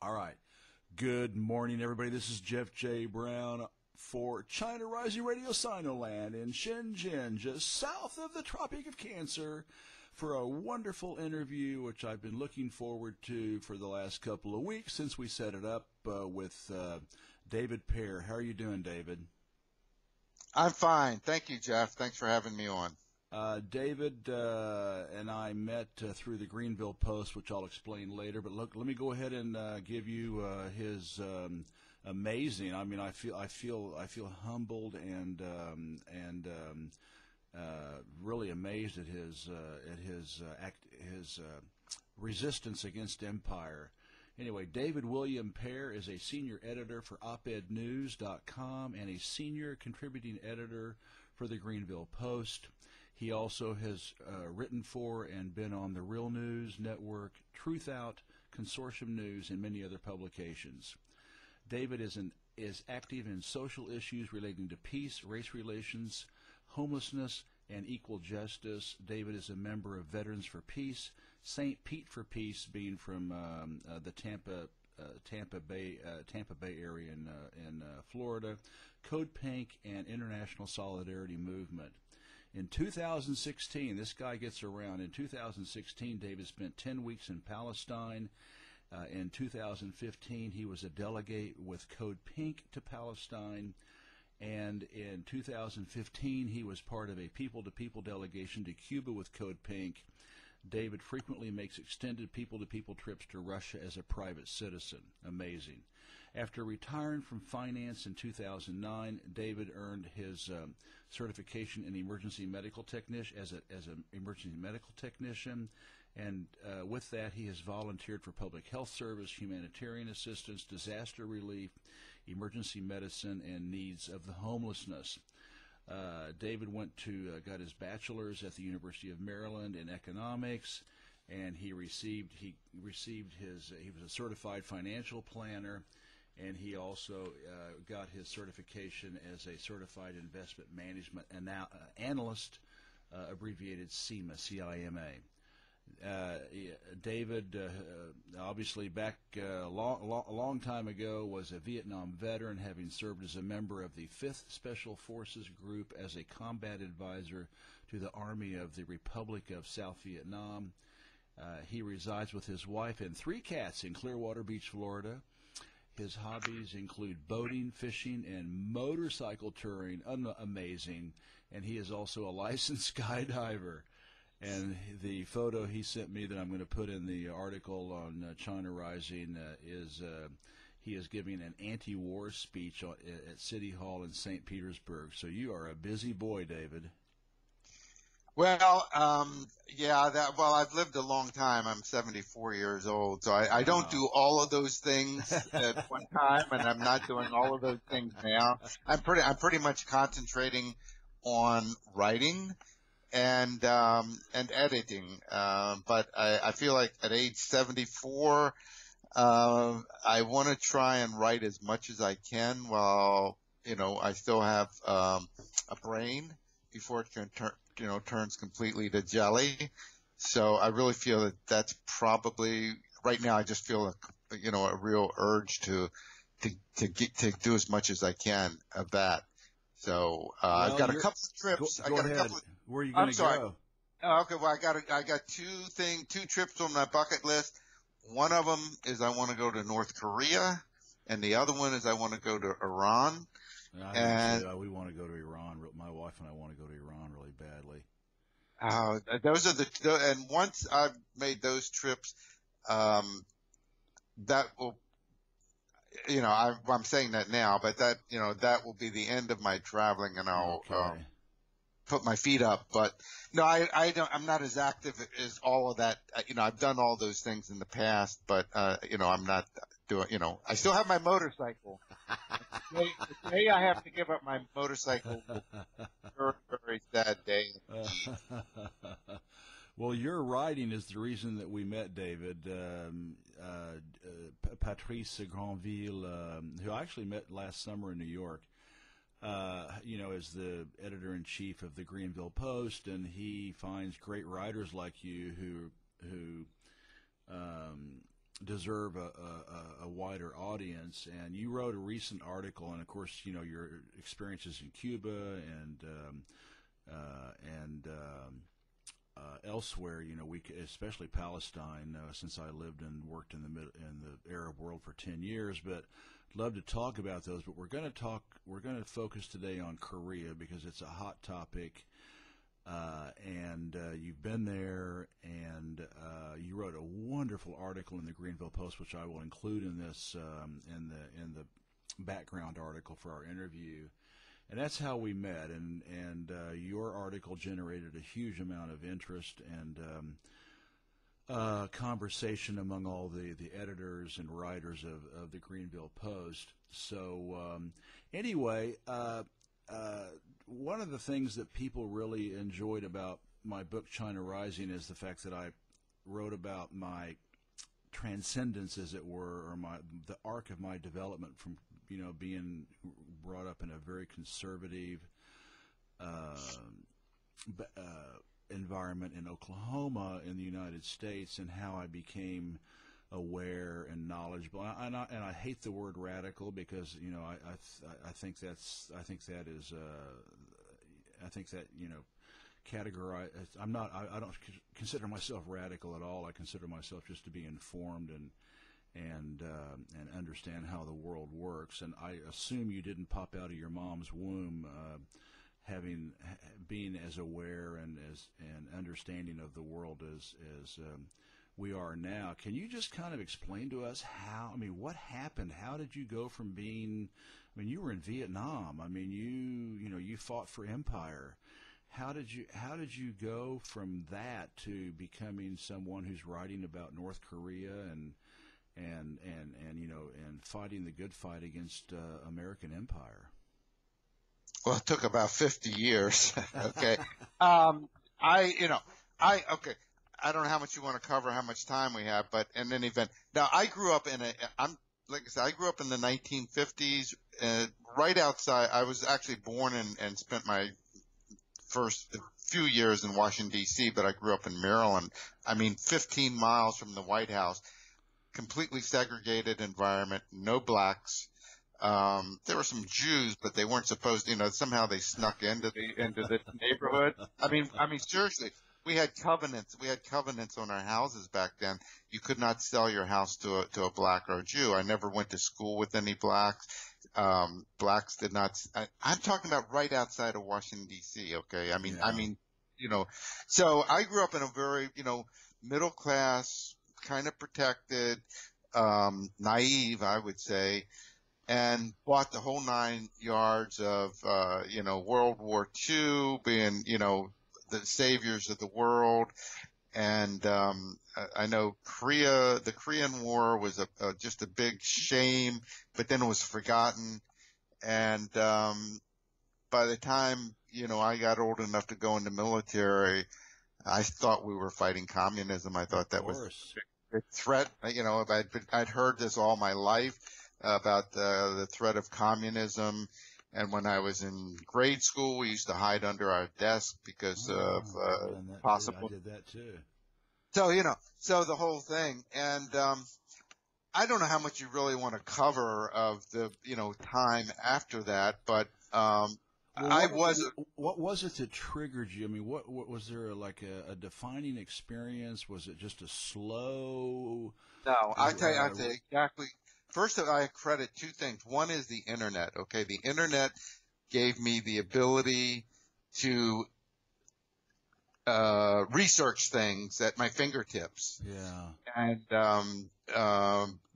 All right. Good morning, everybody. This is Jeff J. Brown for China Rising Radio Sinoland in Shenzhen, just south of the Tropic of Cancer, for a wonderful interview, which I've been looking forward to for the last couple of weeks since we set it up with David Pear. How are you doing, David? I'm fine. Thank you, Jeff. Thanks for having me on. David and I met through the Greenville Post, which I'll explain later. But look, let me go ahead and give you his amazing. I mean, I feel humbled and really amazed at his resistance against empire. Anyway, David William Pear is a senior editor for Oped-News.com and a senior contributing editor for the Greenville Post. He also has written for and been on the Real News Network, Truth Out, Consortium News, and many other publications. David is active in social issues relating to peace, race relations, homelessness, and equal justice. David is a member of Veterans for Peace, St. Pete for Peace, being from the Tampa Bay area in Florida, Code Pink, and International Solidarity Movement. In 2016, this guy gets around. In 2016, David spent 10 weeks in Palestine. In 2015, he was a delegate with Code Pink to Palestine. And in 2015, he was part of a people-to-people delegation to Cuba with Code Pink. David frequently makes extended people-to-people trips to Russia as a private citizen. Amazing. After retiring from finance in 2009, David earned his certification in emergency medical technician as an emergency medical technician, and with that, he has volunteered for public health service, humanitarian assistance, disaster relief, emergency medicine, and needs of the homelessness. David got his bachelor's at the University of Maryland in economics, and he was a certified financial planner, and he also got his certification as a certified investment management analyst, abbreviated CIMA, C-I-M-A. David, obviously back a long time ago, was a Vietnam veteran, having served as a member of the 5th Special Forces Group as a combat advisor to the Army of the Republic of South Vietnam. He resides with his wife and 3 cats in Clearwater Beach, Florida. His hobbies include boating, fishing, and motorcycle touring. Amazing. And he is also a licensed skydiver. And the photo he sent me that I'm going to put in the article on China Rising is he is giving an anti-war speech at City Hall in St. Petersburg. So you are a busy boy, David. Well, I've lived a long time. I'm 74 years old, so I don't do all of those things at one time, and I'm not doing all of those things now. I'm pretty much concentrating on writing and editing. But I feel like at age 74, I want to try and write as much as I can while, I still have, a brain before it can turns completely to jelly. So I really feel that that's probably, right now I just feel a real urge to do as much as I can of that. So I've got a couple of trips. Go ahead. Where are you going to go? Oh, okay. Well, I got two trips on my bucket list. One of them is I want to go to North Korea, and the other one is I want to go to Iran. We want to go to Iran. My wife and I want to go to Iran really badly. Those are and once I've made those trips, that will, I'm saying that now, but that will be the end of my traveling, and I'll put my feet up. But no, I'm not as active as all of that. I've done all those things in the past, but I'm not doing. I still have my motorcycle. Today I have to give up my motorcycle. Very, very sad day. Well, your writing is the reason that we met, David. Patrice Granville, who I actually met last summer in New York, is the editor-in-chief of the Greenville Post, and he finds great writers like you who deserve a wider audience. And you wrote a recent article, and of course, you know, your experiences in Cuba and elsewhere. You know, especially Palestine, since I lived and worked in the Arab world for 10 years. But I'd love to talk about those. But we're going to focus today on Korea because it's a hot topic. And you've been there, and you wrote a wonderful article in the Greenville Post, which I will include in this in the background article for our interview. And that's how we met. And your article generated a huge amount of interest and conversation among all the editors and writers of the Greenville Post. So anyway. One of the things that people really enjoyed about my book China Rising is the fact that I wrote about my transcendence, as it were, or the arc of my development from, you know, being brought up in a very conservative environment in Oklahoma in the United States, and how I became aware and knowledgeable. And I hate the word radical because, you know, I think that you know, categorize. I don't consider myself radical at all. I consider myself just to be informed and understand how the world works. And I assume you didn't pop out of your mom's womb being as aware and understanding of the world as we are now. Can you just kind of explain to us what happened? How did you go from being, you were in Vietnam. You fought for empire. How did you go from that to becoming someone who's writing about North Korea and fighting the good fight against American empire? Well, it took about 50 years. Okay. I don't know how much you want to cover, how much time we have, but in any event, now I grew up I grew up in the 1950s, right outside. I was actually born and spent my first few years in Washington, D.C., but I grew up in Maryland. 15 miles from the White House, completely segregated environment, no blacks. There were some Jews, but they weren't supposed to, somehow they snuck into the neighborhood. Seriously. We had covenants. We had covenants on our houses back then. You could not sell your house to a black or a Jew. I never went to school with any blacks. Blacks did not. I'm talking about right outside of Washington D.C. Okay. So I grew up in a very, middle class, kind of protected, naive, I would say, and bought the whole 9 yards of, World War II, being, the saviors of the world. And I know the Korean War was just a big shame, but then it was forgotten. And by the time, I got old enough to go in the military, I thought we were fighting communism. I thought that was a threat. I'd heard this all my life about the threat of communism. And when I was in grade school, we used to hide under our desk because of possible. I did that too. So, so the whole thing. And I don't know how much you really want to cover of the, time after that, but what was it that triggered you? What was there a defining experience? Was it just a slow? No, I tell you exactly. First, I credit two things. One is the internet. Okay, the internet gave me the ability to research things at my fingertips. Yeah. And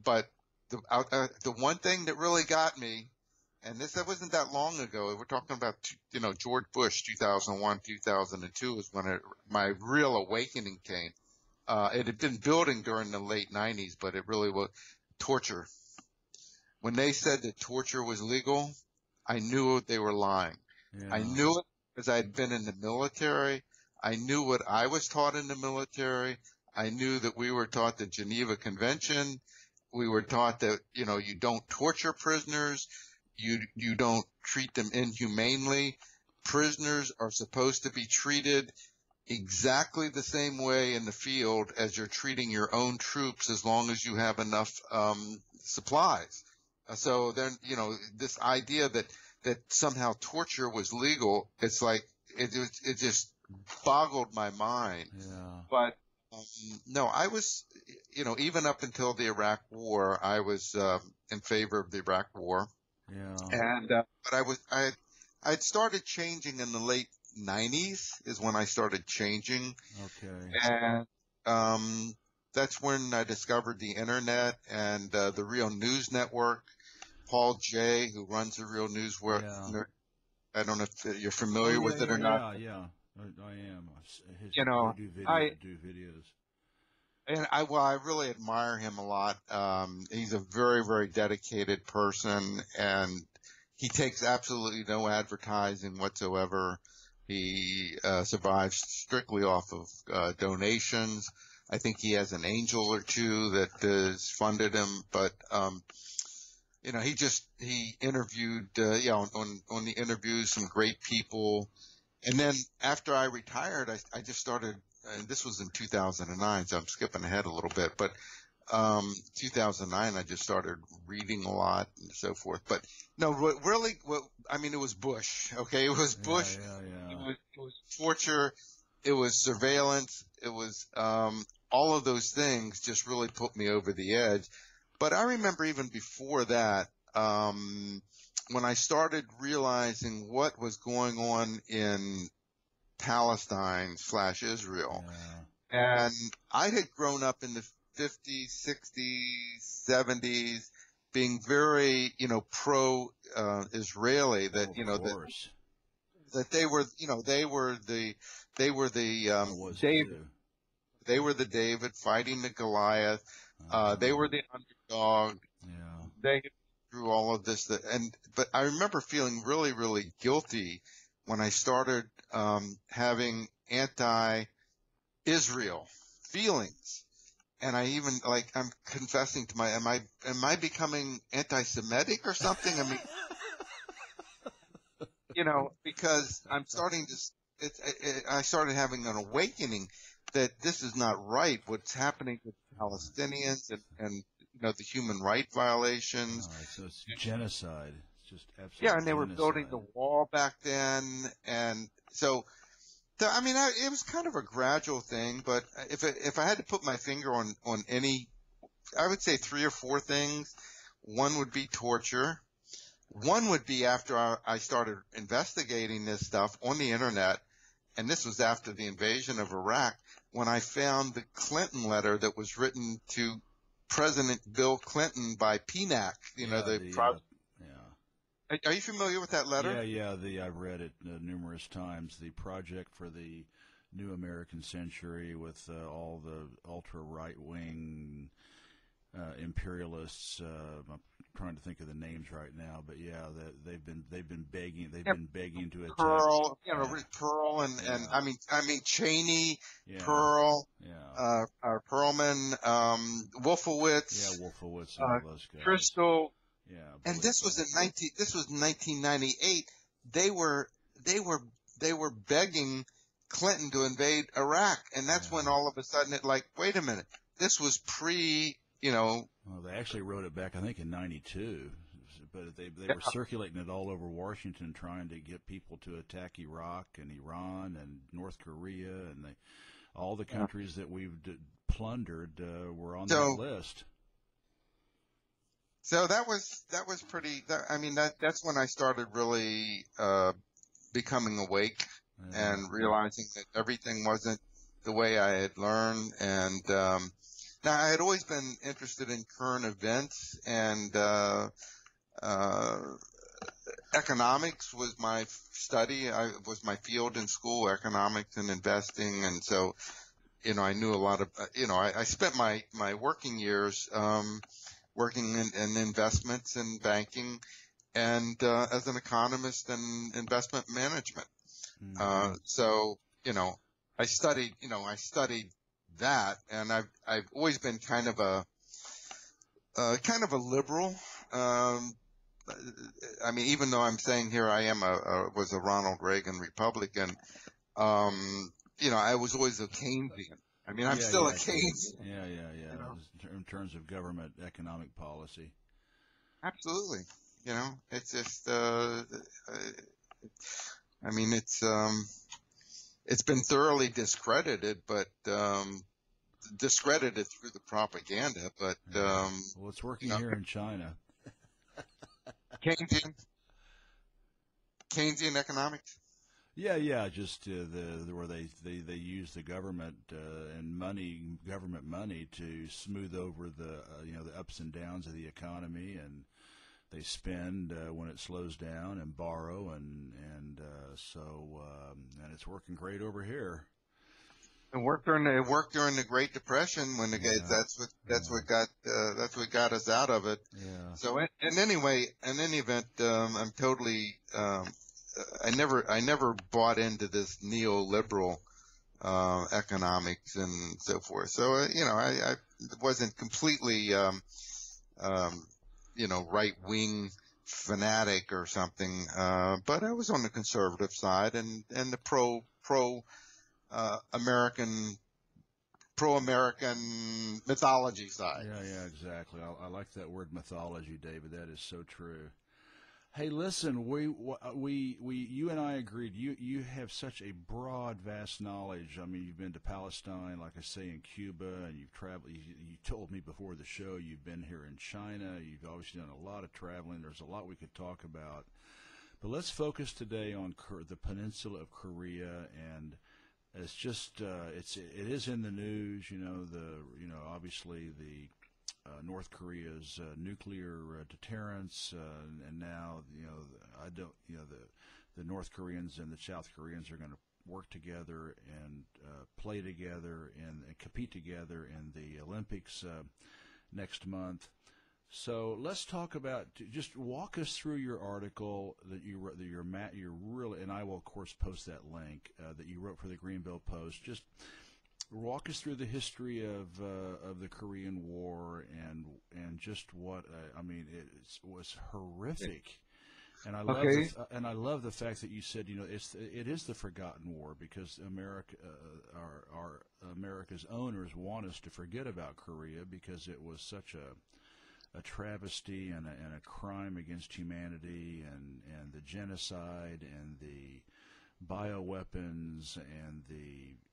but the one thing that really got me, and that wasn't that long ago. We're talking about George Bush, 2001, 2002 is when my real awakening came. It had been building during the late 90s, but it really was torture. When they said that torture was legal, I knew they were lying. Yeah. I knew it because I had been in the military. I knew what I was taught in the military. I knew that we were taught the Geneva Convention. We were taught that, you don't torture prisoners. You don't treat them inhumanely. Prisoners are supposed to be treated exactly the same way in the field as you're treating your own troops, as long as you have enough supplies. So then, this idea that somehow torture was legal, it's like it just boggled my mind. Yeah. But no, I was, even up until the Iraq War, I was in favor of the Iraq War. Yeah. And but I'd started changing in the late 90s is when I started changing. Okay. And that's when I discovered the internet and the Real News Network. Paul Jay, who runs the Real News Network. Yeah. I don't know if you're familiar with it or not. Yeah, I am. I do videos. And I really admire him a lot. He's a very, very dedicated person, and he takes absolutely no advertising whatsoever. He survives strictly off of donations. I think he has an angel or two that has funded him, but he interviewed on the interviews some great people. And then after I retired, I just started, and this was in 2009, so I'm skipping ahead a little bit, but 2009, I just started reading a lot and so forth. But no, it was Bush, okay? It was Bush. Yeah. It was torture. It was surveillance. It was all of those things just really put me over the edge. But I remember even before that, when I started realizing what was going on in Palestine/Israel, and I had grown up in the 50s, 60s, 70s, being very, pro-Israeli. That that they were the David fighting the Goliath. They were the underdog. Yeah. They through all of this, but I remember feeling really, really guilty when I started having anti-Israel feelings, and I even I'm confessing to am I becoming anti-Semitic or something? I mean, because I'm starting to. I started having an awakening that this is not right. What's happening with Palestinians and the human rights violations. So it's genocide. It's just absolutely and they were building the wall back then, and so I mean, it was kind of a gradual thing. But if I had to put my finger on any, I would say 3 or 4 things. One would be torture. One would be after I started investigating this stuff on the internet, and this was after the invasion of Iraq, when I found the Clinton letter that was written to President Bill Clinton by PNAC, Are you familiar with that letter? Yeah, I've read it numerous times. The project for the New American Century with all the ultra-right-wing imperialists. I'm trying to think of the names right now, but they've been begging to attack. Pearl, Pearl, and I mean Cheney, Pearl, Perlman, Wolfowitz. Yeah, Wolfowitz and all those guys. Crystal. Yeah, and this was 1998. They were begging Clinton to invade Iraq, and that's when all of a sudden wait a minute, this was Well, they actually wrote it back, I think, in '92, but they were circulating it all over Washington, trying to get people to attack Iraq and Iran and North Korea, and all the countries that we've plundered were on that list. So that was pretty. That's when I started really becoming awake and realizing that everything wasn't the way I had learned. And now I had always been interested in current events, and economics was my study. Was my field in school, economics and investing, and so I knew a lot of. I spent my working years. Working in investments and banking, and as an economist and investment management. Mm-hmm. So I studied that, and I've always been kind of a liberal. Even though I'm saying here I am was a Ronald Reagan Republican, I was always a Keynesian. I mean, I'm still a Keynesian. Yeah. You know? In terms of government economic policy. Absolutely. It's just, I mean, it's been thoroughly discredited, but discredited through the propaganda. But well, it's working here in China. Keynesian economics. Yeah. Just where they use the government and government money to smooth over the the ups and downs of the economy, and they spend when it slows down and borrow, and it's working great over here. It worked during the Great Depression when that's what got us out of it. Yeah. So in any event, I'm totally I never bought into this neoliberal economics and so forth. So I wasn't completely right wing fanatic or something, but I was on the conservative side and the pro American mythology side. Yeah, exactly. I like that word mythology, David. That is so true. Hey, listen, you and I agreed. You have such a broad, vast knowledge. I mean, you've been to Palestine, like I say, in Cuba, and you've traveled. You told me before the show you've been here in China. You've obviously done a lot of traveling. There's a lot we could talk about, but let's focus today on the peninsula of Korea, and it's just it is in the news. Obviously the North Korea's nuclear deterrence, and now the North Koreans and the South Koreans are going to work together and play together and compete together in the Olympics next month. So let's talk about. Just walk us through your article that you wrote. You're really, and I will of course post that link that you wrote for the Greenville Post. Just walk us through the history of the Korean War and just what I mean. It was horrific, and I love the fact that you said it is the forgotten war, because America's owners want us to forget about Korea because it was such a travesty and a crime against humanity, and the genocide and the bioweapons and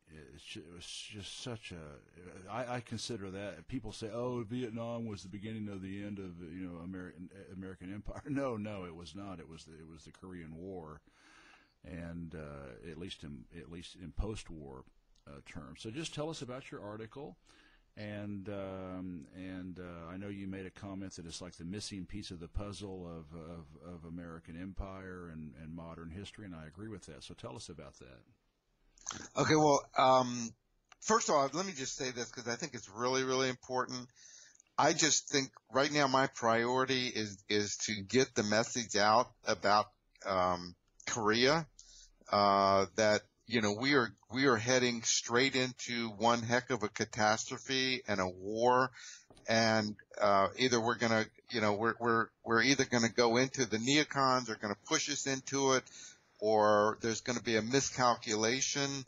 it was just such a. I consider that. People say, "Oh, Vietnam was the beginning of the end of American empire." No, it was not. It was the Korean War, and at least in post-war terms. So just tell us about your article, and I know you made a comment that it's like the missing piece of the puzzle of American empire and modern history, and I agree with that. So tell us about that. Okay, well, first of all, let me just say this because I think it's really, really important. I just think right now my priority is to get the message out about Korea, that we are heading straight into one heck of a catastrophe and a war, and either we're gonna we're either gonna go into the neocons are gonna push us into it, or there's going to be a miscalculation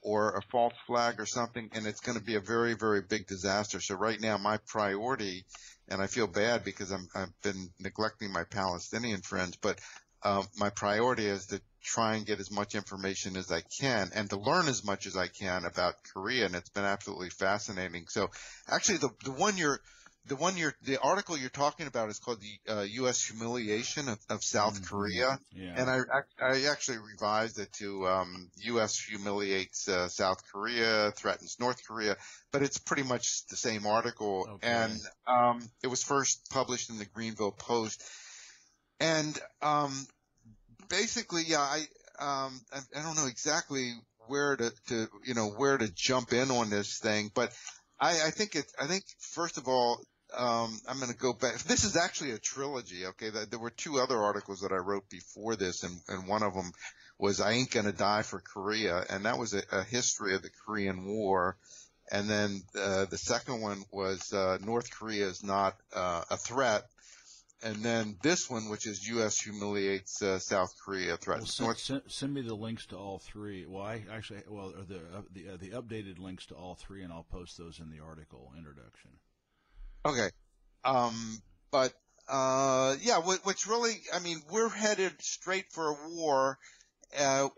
or a false flag or something, and it's going to be a very, very big disaster. So right now my priority, and I feel bad because I've been neglecting my Palestinian friends, but my priority is to try and get as much information as I can and to learn as much as I can about Korea, and it's been absolutely fascinating. So actually the article you're talking about is called the U.S. Humiliation of South Korea, and I actually revised it to U.S. humiliates South Korea, threatens North Korea, but it's pretty much the same article, and it was first published in the Greenville Post, and basically, I don't know exactly where to jump in on this thing, but I think first of all, I'm going to go back. This is actually a trilogy. Okay. There were two other articles that I wrote before this, and one of them was I Ain't Gonna Die for Korea. And that was a history of the Korean War. And then, the second one was, North Korea is not, a threat. and then this one, which is U.S. humiliates South Korea, threatens Well, North. send me the links to all three. Well, or the updated links to all three, and I'll post those in the article introduction. Okay. But yeah, what's really, I mean, we're headed straight for a war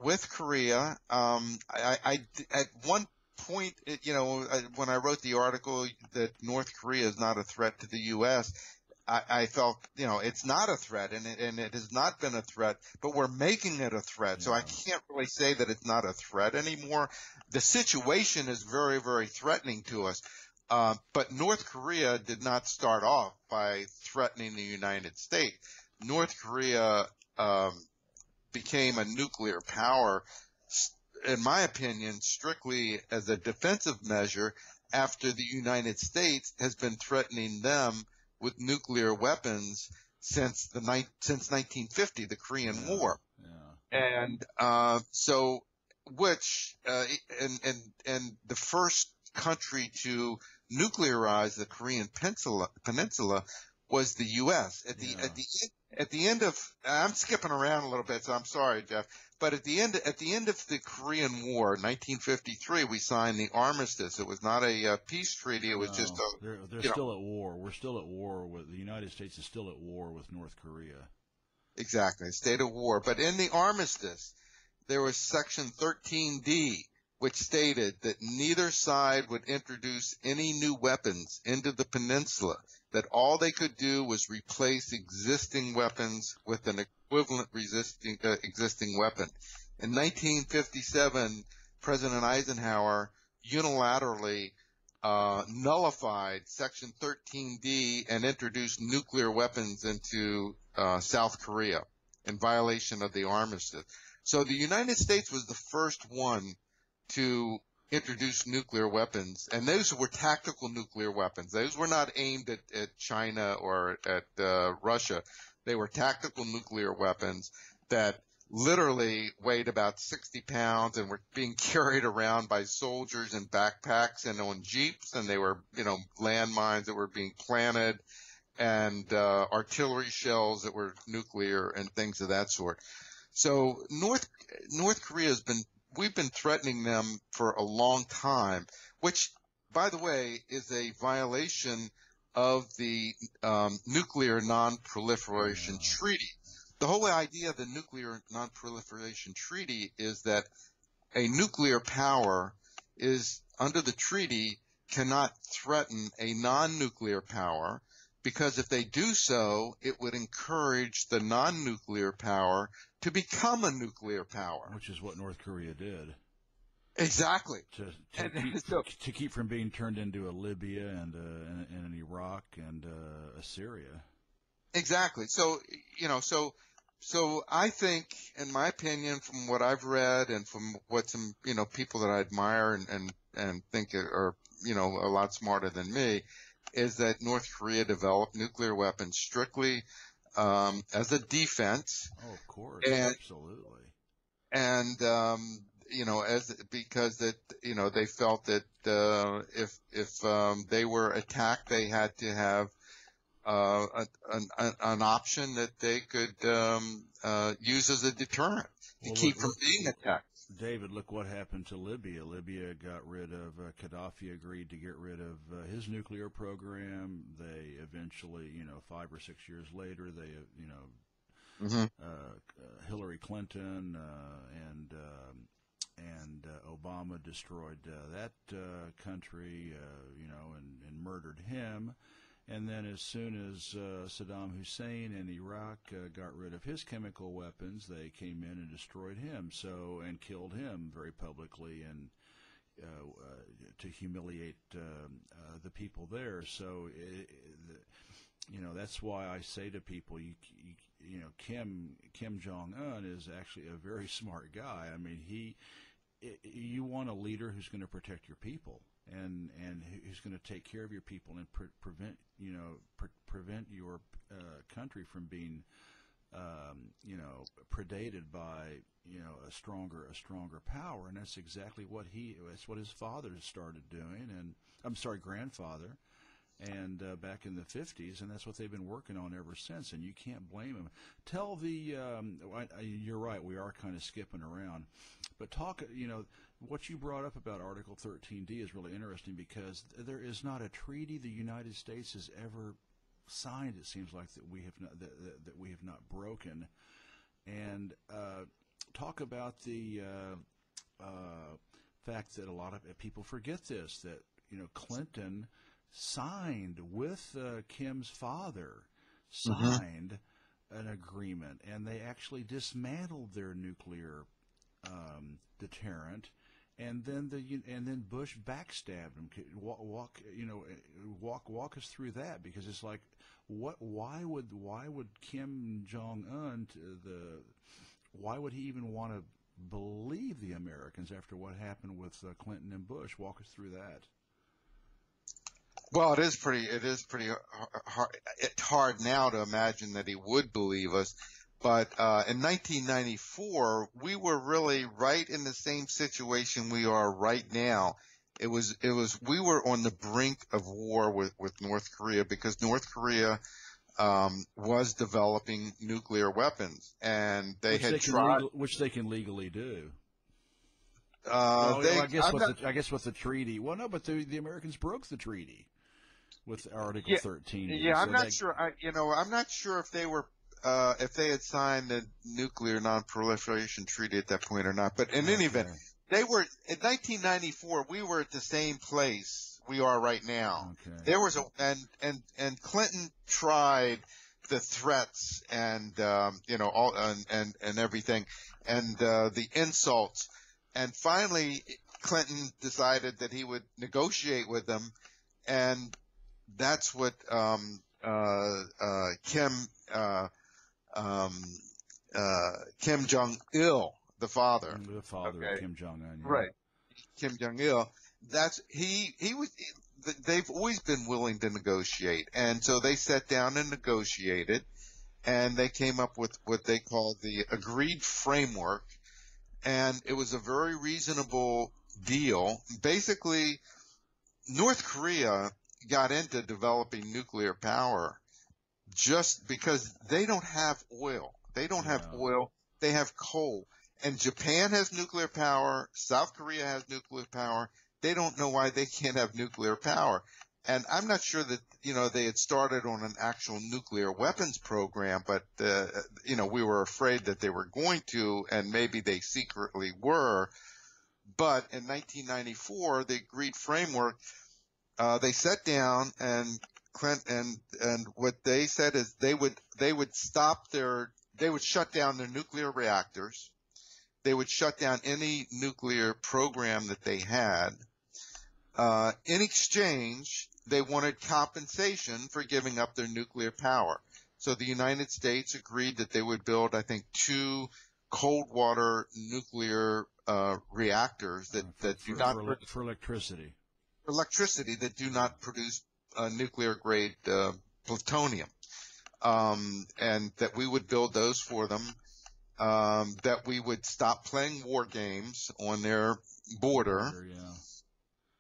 with Korea. I at one point, when I wrote the article that North Korea is not a threat to the U.S., I felt, it's not a threat, and it has not been a threat, but we're making it a threat. Yeah. So I can't really say that it's not a threat anymore. The situation is very, very threatening to us. But North Korea did not start off by threatening the United States. North Korea became a nuclear power, in my opinion, strictly as a defensive measure after the United States has been threatening them with nuclear weapons since 1950, the Korean War. Yeah. And and the first country to nuclearize the Korean Peninsula was the U.S. At the end of, I'm skipping around a little bit, so I'm sorry, Jeff. But at the end of the Korean War, 1953, we signed the armistice. It was not a peace treaty. It was just a. They're still at war. We're still at war with the United States. Is still at war with North Korea. Exactly, state of war. But in the armistice, there was Section 13D, which stated that neither side would introduce any new weapons into the peninsula, that all they could do was replace existing weapons with an equivalent existing weapon. In 1957, President Eisenhower unilaterally nullified Section 13D and introduced nuclear weapons into South Korea in violation of the armistice. So the United States was the first one to introduce nuclear weapons, and those were tactical nuclear weapons. Those were not aimed at China or at Russia. They were tactical nuclear weapons that literally weighed about 60 pounds and were being carried around by soldiers in backpacks and on jeeps, and they were, landmines that were being planted and artillery shells that were nuclear and things of that sort. So North Korea we've been threatening them for a long time, which, by the way, is a violation of the Nuclear Non-Proliferation Treaty. The whole idea of the Nuclear Non-Proliferation Treaty is that a nuclear power is, under the treaty, cannot threaten a non-nuclear power, because if they do so, it would encourage the non-nuclear power to become a nuclear power. Which is what North Korea did. Exactly. To keep from being turned into a Libya and an Iraq and a Syria. Exactly. So I think, in my opinion, from what I've read and from what some, people that I admire and think are, a lot smarter than me, is that North Korea developed nuclear weapons strictly as a defense. Oh, of course, absolutely. And because they felt that if they were attacked, they had to have an option that they could use as a deterrent to keep from being attacked. David, look what happened to Libya. Libya got rid of Gaddafi agreed to get rid of his nuclear program. They eventually, 5 or 6 years later, they, Hillary Clinton and Obama destroyed that country, and murdered him. And then as soon as Saddam Hussein in Iraq got rid of his chemical weapons, they came in and destroyed him, and killed him very publicly, and to humiliate the people there. So, that's why I say to people, Kim Jong-Un is actually a very smart guy. I mean, you want a leader who's going to protect your people. And who's going to take care of your people and prevent your country from being predated by a stronger power, and that's exactly what his father started doing, and grandfather, and back in the 50s, and that's what they've been working on ever since, and you can't blame them. Tell the you're right, we are kind of skipping around, but talk, what you brought up about Article 13D is really interesting, because there is not a treaty the United States has ever signed, it seems like, that we have not that we have not broken. And talk about the fact that a lot of people forget this, that Clinton signed with Kim's father, signed an agreement, and they actually dismantled their nuclear deterrent, and then Bush backstabbed him. Walk us through that, because it's like, why would Kim Jong-Un why would he even want to believe the Americans after what happened with Clinton and Bush? Walk us through that. Well, it is pretty hard. It's hard now to imagine that he would believe us. But in 1994, we were really right in the same situation we are right now. We were on the brink of war with North Korea, because North Korea was developing nuclear weapons, and which they can legally do. I guess with the treaty. Well, no, but the Americans broke the treaty with Article 13. Yeah, I'm not sure. I'm not sure if they were if they had signed the Nuclear Non-Proliferation Treaty at that point or not. But in any event, they were in 1994. We were at the same place we are right now. Okay. There was and Clinton tried the threats and all and everything, and the insults, and finally Clinton decided that he would negotiate with them, and that's what Kim Jong-il, the father of Kim Jong-Un, right? Kim Jong-il. They've always been willing to negotiate, and so they sat down and negotiated, and they came up with what they called the agreed framework, and it was a very reasonable deal. Basically, North Korea got into developing nuclear power just because they don't have oil. They don't have oil. They have coal. And Japan has nuclear power. South Korea has nuclear power. They don't know why they can't have nuclear power. And I'm not sure that, they had started on an actual nuclear weapons program, but, we were afraid that they were going to, and maybe they secretly were. But in 1994, the agreed framework, they sat down, and Clinton, and what they said is they would shut down their nuclear reactors. They would shut down any nuclear program that they had. In exchange, they wanted compensation for giving up their nuclear power. So the United States agreed that they would build, I think, 2 cold water nuclear reactors for electricity. Electricity that do not produce nuclear grade plutonium, and that we would build those for them. That we would stop playing war games on their border,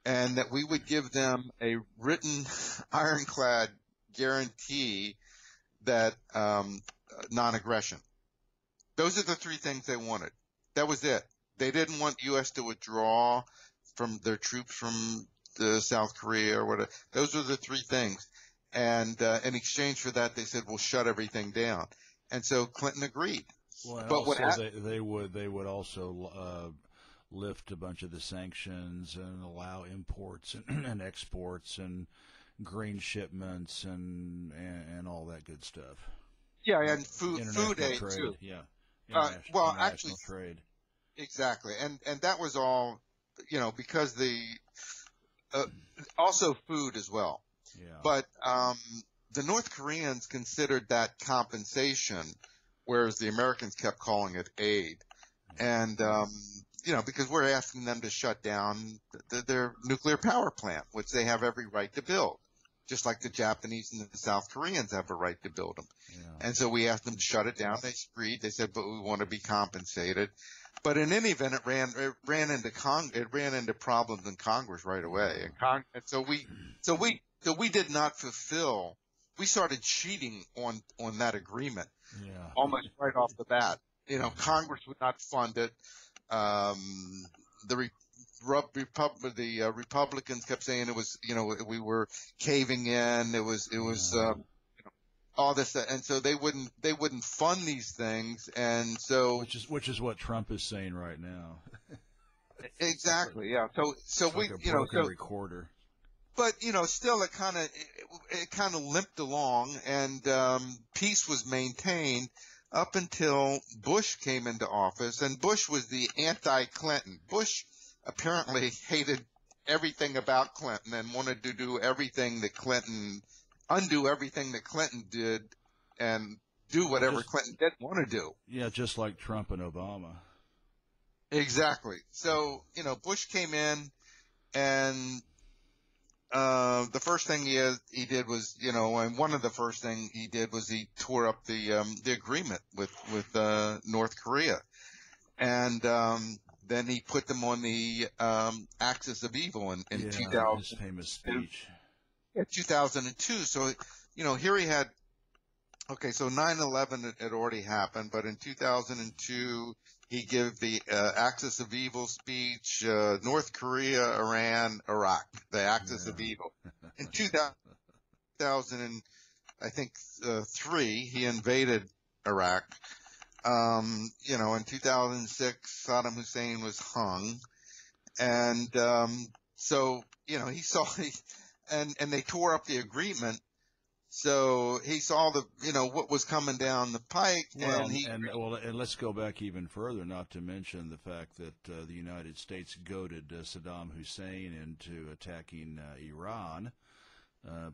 and that we would give them a written, ironclad guarantee that non-aggression. Those are the 3 things they wanted. That was it. They didn't want U.S. to withdraw from their troops from South Korea or whatever. Those were the 3 things. And in exchange for that, they said, we'll shut everything down. And so Clinton agreed. Well, but they would also lift a bunch of the sanctions and allow imports and exports and grain shipments and all that good stuff. Yeah, and food aid trade, too. Yeah. Actually, trade. Exactly, and that was all, because also food as well. Yeah. But the North Koreans considered that compensation, whereas the Americans kept calling it aid. And, because we're asking them to shut down their nuclear power plant, which they have every right to build, just like the Japanese and the South Koreans have a right to build them. Yeah. And so we asked them to shut it down. They agreed. They said, but we want to be compensated. But in any event, it ran into problems in Congress right away. And so So we did not fulfill. We started cheating on that agreement almost right off the bat. Congress would not fund it. The Republicans kept saying it was, we were caving in. It was all this, and so they wouldn't fund these things, and so which is what Trump is saying right now. Exactly, yeah. So it's we, like a broken recorder. But still, it kind of limped along, and peace was maintained up until Bush came into office, and Bush was the anti-Clinton. Bush apparently hated everything about Clinton and wanted to do everything that undo everything that Clinton did, and do whatever Clinton didn't want to do. Yeah, just like Trump and Obama. Exactly. So Bush came in, and the first thing he did was, and one of the first thing he did was he tore up the agreement with North Korea, and then he put them on the axis of evil in 2000. His famous speech. Yeah, 2002. So here he had. Okay, so 9/11 had already happened, but in 2002 he gave the axis of evil speech. North Korea, Iran, Iraq, the axis of evil. In 2000, I think 3, he invaded Iraq. In 2006, Saddam Hussein was hung, and so he saw and they tore up the agreement. So he saw what was coming down the pike, and let's go back even further. Not to mention the fact that the United States goaded Saddam Hussein into attacking Iran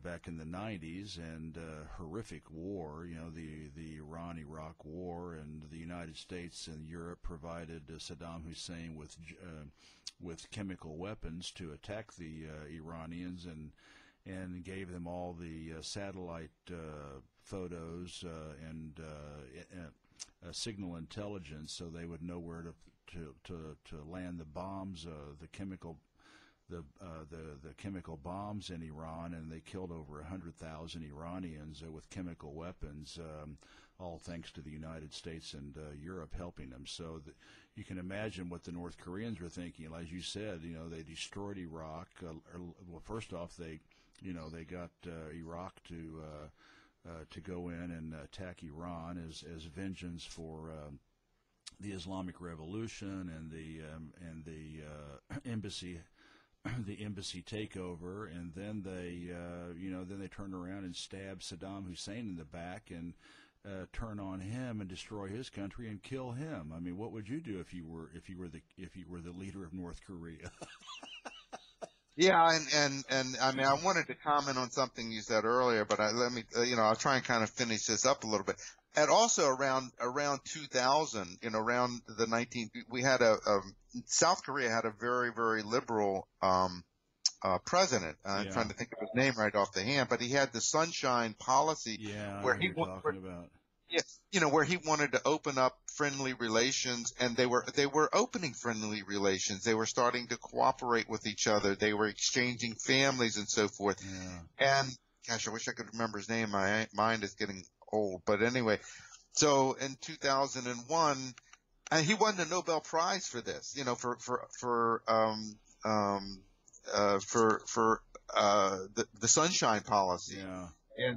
back in the 90s, and horrific war. The Iran-Iraq War, and the United States and Europe provided Saddam Hussein with chemical weapons to attack the Iranians, and gave them all the satellite photos and signal intelligence, so they would know where to land the bombs, the chemical bombs in Iran, and they killed over 100,000 Iranians with chemical weapons, all thanks to the United States and Europe helping them. So you can imagine what the North Koreans were thinking. As you said, they destroyed Iraq. Well, first off, they got Iraq to go in and attack Iran as vengeance for the Islamic Revolution and the embassy takeover, and then they turned around and stabbed Saddam Hussein in the back and turn on him and destroy his country and kill him. I mean, what would you do if you were the leader of North Korea? Yeah, and I mean, I wanted to comment on something you said earlier, but I'll try and kind of finish this up a little bit. And also around 2000, around the we had South Korea had a very, very liberal president. I'm trying to think of his name right off the hand, but he had the Sunshine Policy, where he where he wanted to open up friendly relations, and they were opening friendly relations. They were starting to cooperate with each other. They were exchanging families and so forth. Yeah. And gosh, I wish I could remember his name. My mind is getting old. But anyway, so in 2001, and he won the Nobel Prize for this. The Sunshine Policy. Yeah.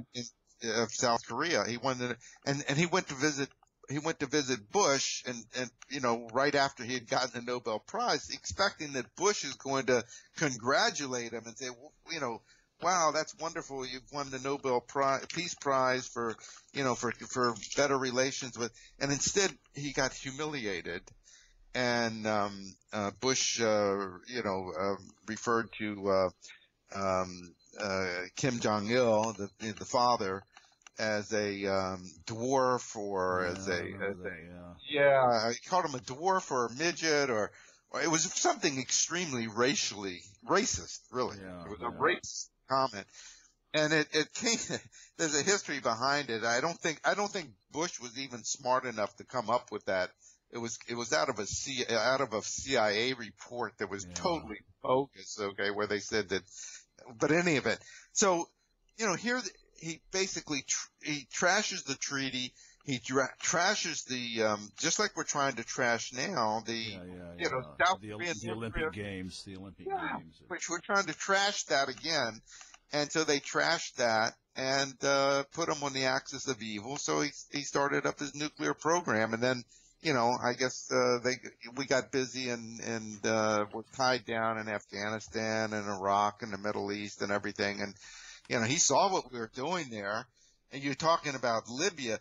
Of South Korea. He won and he went to visit Bush, and right after he had gotten the Nobel Prize, expecting that Bush is going to congratulate him and say, well, wow, that's wonderful, you've won the Nobel Peace Prize for better relations with, and instead he got humiliated, and Bush referred to Kim Jong-il, the father, as a dwarf, or he called him a dwarf or a midget, or it was something extremely racist, really. Yeah, it was a race comment, and it came. There's a history behind it. I don't think Bush was even smart enough to come up with that. It was out of a CIA report that was totally bogus. Okay, where they said that. but any of it. So, here he basically he trashes the treaty. He trashes the just like we're trying to trash now South Korea, the Olympic Games, which we're trying to trash that again, and so they trashed that and put him on the axis of evil. So he started up his nuclear program, and then I guess we got busy and were tied down in Afghanistan and Iraq and the Middle East and everything, and he saw what we were doing there. And you're talking about Libya.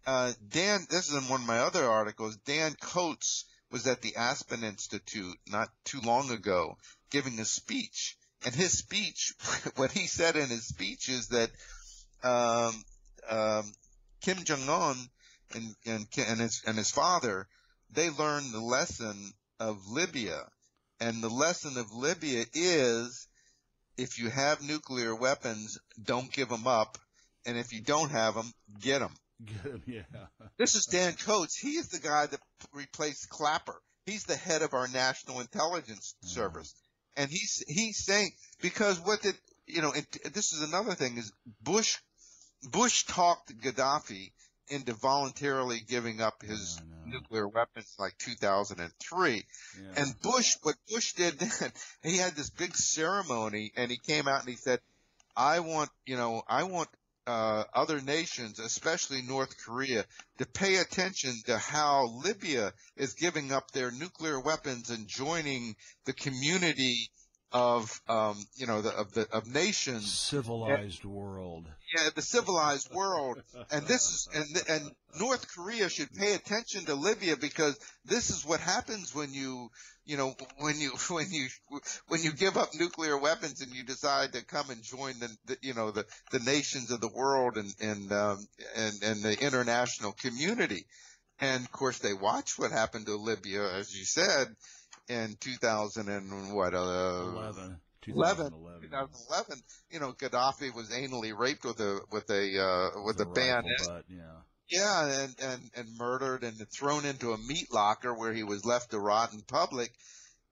Dan, this is in one of my other articles, Dan Coates was at the Aspen Institute not too long ago giving a speech. And his speech, what he said in his speech is that Kim Jong-Un and his father, they learned the lesson of Libya. And the lesson of Libya is if you have nuclear weapons, don't give them up. And if you don't have them, get them. Yeah. This is Dan Coates. He is the guy that replaced Clapper. He's the head of our National Intelligence Service. And he's saying, because this is another thing, is Bush talked Gaddafi into voluntarily giving up his nuclear weapons like 2003. Yeah. And what Bush did then, he had this big ceremony and he came out and he said, I want other nations, especially North Korea, to pay attention to how Libya is giving up their nuclear weapons and joining the community of nations, civilized world. Yeah, the civilized world, and and North Korea should pay attention to Libya because this is what happens when you give up nuclear weapons and you decide to come and join the nations of the world and the international community. And of course they watched what happened to Libya, as you said, in 2011. 2011, Gaddafi was anally raped with a bayonet. Yeah, and murdered and thrown into a meat locker where he was left to rot in public.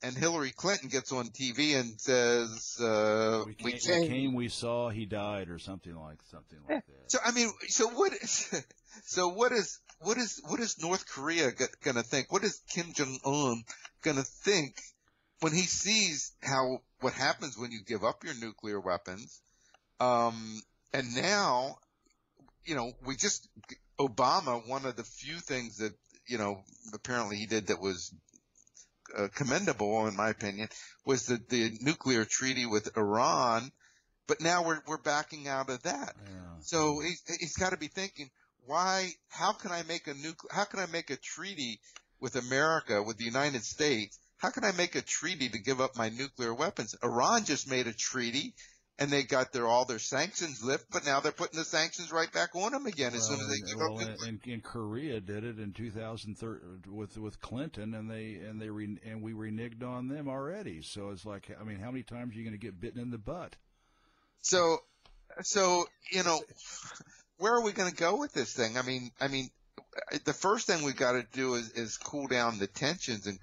And Hillary Clinton gets on TV and says, "We came, we saw, he died," or something like that. So what is North Korea going to think? What is Kim Jong-Un going to think when he sees what happens when you give up your nuclear weapons? And now, Obama, one of the few things that, apparently he did that was commendable, in my opinion, was the nuclear treaty with Iran. But now we're backing out of that. Yeah. So he's got to be thinking, how can I make a treaty with America, with the United States? How can I make a treaty to give up my nuclear weapons? Iran just made a treaty, and they got all their sanctions lifted, but now they're putting the sanctions right back on them again as soon as they give up. And Korea did it in 2013 with Clinton, and we reneged on them already. So it's like, how many times are you going to get bitten in the butt? So where are we going to go with this thing? I mean, the first thing we got to do is cool down the tensions and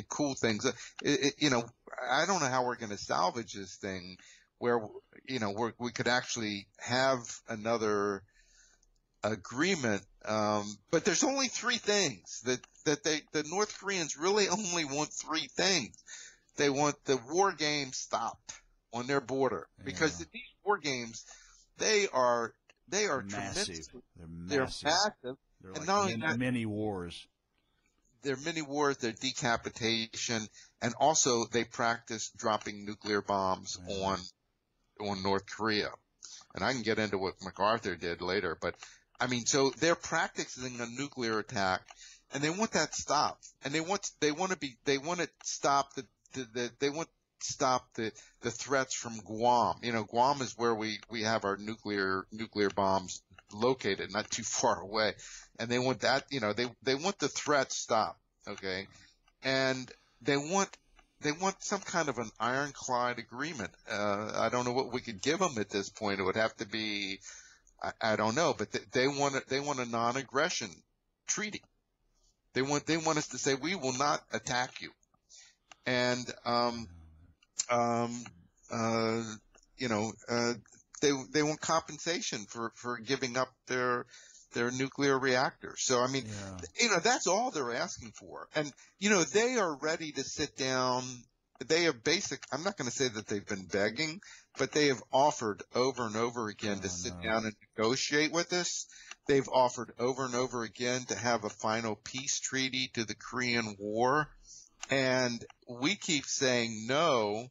cool things. I don't know how we're going to salvage this thing where, we could actually have another agreement. But there's only three things that the North Koreans really only want three things. They want the war games stopped on their border because these war games, they are massive. Tremendous. They're massive. They're like not only that, many wars. They're many wars. They're decapitation, and also they practice dropping nuclear bombs on North Korea. And I can get into what MacArthur did later, but so they're practicing a nuclear attack, and they want that stopped. And they want to stop the threats from Guam. Guam is where we have our nuclear bombs located, not too far away. And they want that, they want the threat stopped. Okay. And they want some kind of an ironclad agreement. I don't know what we could give them at this point. It would have to be, I don't know, but they want a non-aggression treaty. They want us to say, we will not attack you. And, they want compensation for giving up their nuclear reactors. So, I mean, that's all they're asking for. And, they are ready to sit down. They have I'm not going to say that they've been begging, but they have offered over and over again to sit down and negotiate with us. They've offered over and over again to have a final peace treaty to the Korean War. And we keep saying, no,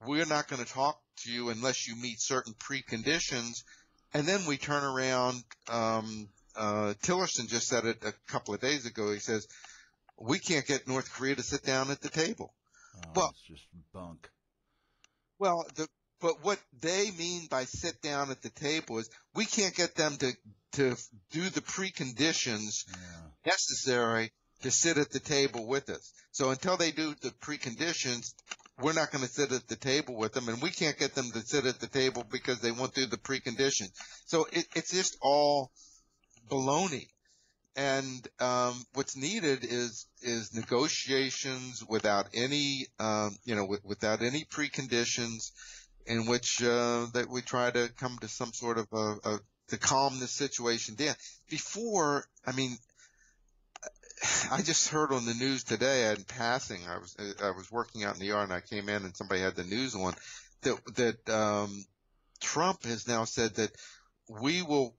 we're not going to talk to you unless you meet certain preconditions. And then we turn around. Tillerson just said it a couple of days ago. He says, we can't get North Korea to sit down at the table. Well, it's just bunk. Well, but what they mean by sit down at the table is we can't get them to do the preconditions necessary to sit at the table with us. So until they do the preconditions, we're not going to sit at the table with them, and we can't get them to sit at the table because they won't do the preconditions. So it's just all baloney. And what's needed is negotiations without any without any preconditions, in which that we try to come to some sort of to calm the situation down. Before, I mean, I just heard on the news today in passing. I was working out in the yard and I came in and somebody had the news on that Trump has now said that we will,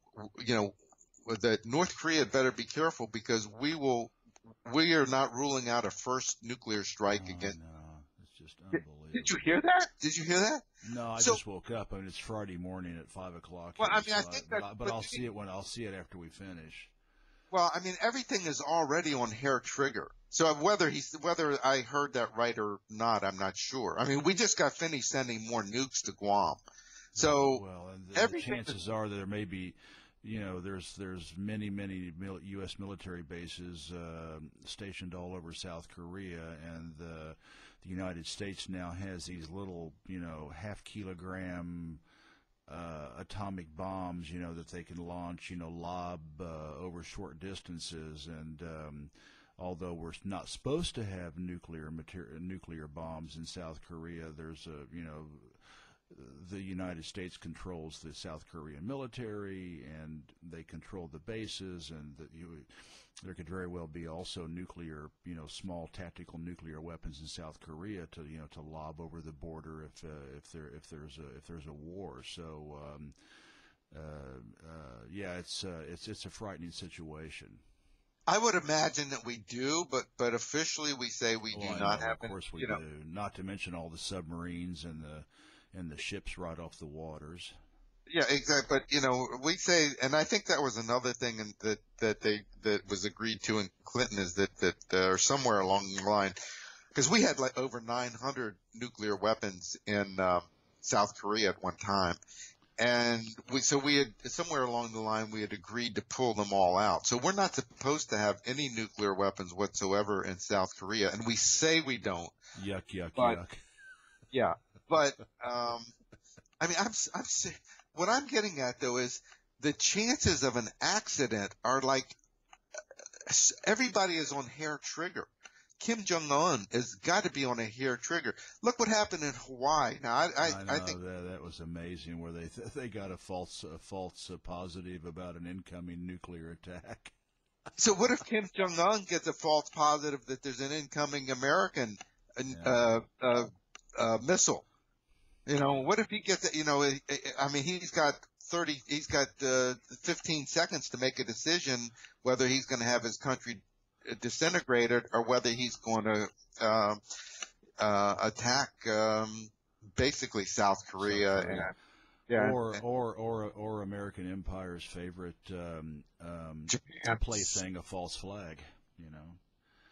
that North Korea had better be careful because we are not ruling out a first nuclear strike again. No, it's just unbelievable. Did you hear that? Did you hear that? No, I just woke up. I mean, it's Friday morning at 5 o'clock. Well, I mean, I think but I'll see it after we finish. Well, I mean, everything is already on hair trigger. So whether I heard that right or not, I'm not sure. I mean, we just got finished sending more nukes to Guam. So and the chances are that there may be, there's many U.S. military bases stationed all over South Korea, and the United States now has these little, half-kilogram atomic bombs, that they can launch, lob over short distances. And although we're not supposed to have nuclear bombs in South Korea, there's the United States controls the South Korean military, and they control the bases, and there could very well be also nuclear, small tactical nuclear weapons in South Korea to lob over the border if there's a war. So it's a frightening situation. I would imagine that we do, but officially we say we do not have. Of course we do. Not to mention all the submarines and the ships right off the waters. Yeah, exactly. But we say, and I think that was another thing that was agreed to in Clinton is that or somewhere along the line, because we had like over 900 nuclear weapons in South Korea at one time, and we had somewhere along the line we had agreed to pull them all out. So we're not supposed to have any nuclear weapons whatsoever in South Korea, and we say we don't. Yuck, yuck. Yeah, but I mean, what I'm getting at, though, is the chances of an accident are like everybody is on hair trigger. Kim Jong-Un has got to be on a hair trigger. Look what happened in Hawaii. Now, I think that was amazing, where they got a false positive about an incoming nuclear attack. So what if Kim Jong-Un gets a false positive that there's an incoming American missile? What if he gets it? I mean, he's got 15 seconds to make a decision whether he's going to have his country disintegrated or whether he's going to attack basically South Korea. Or American Empire's favorite plaything, a false flag.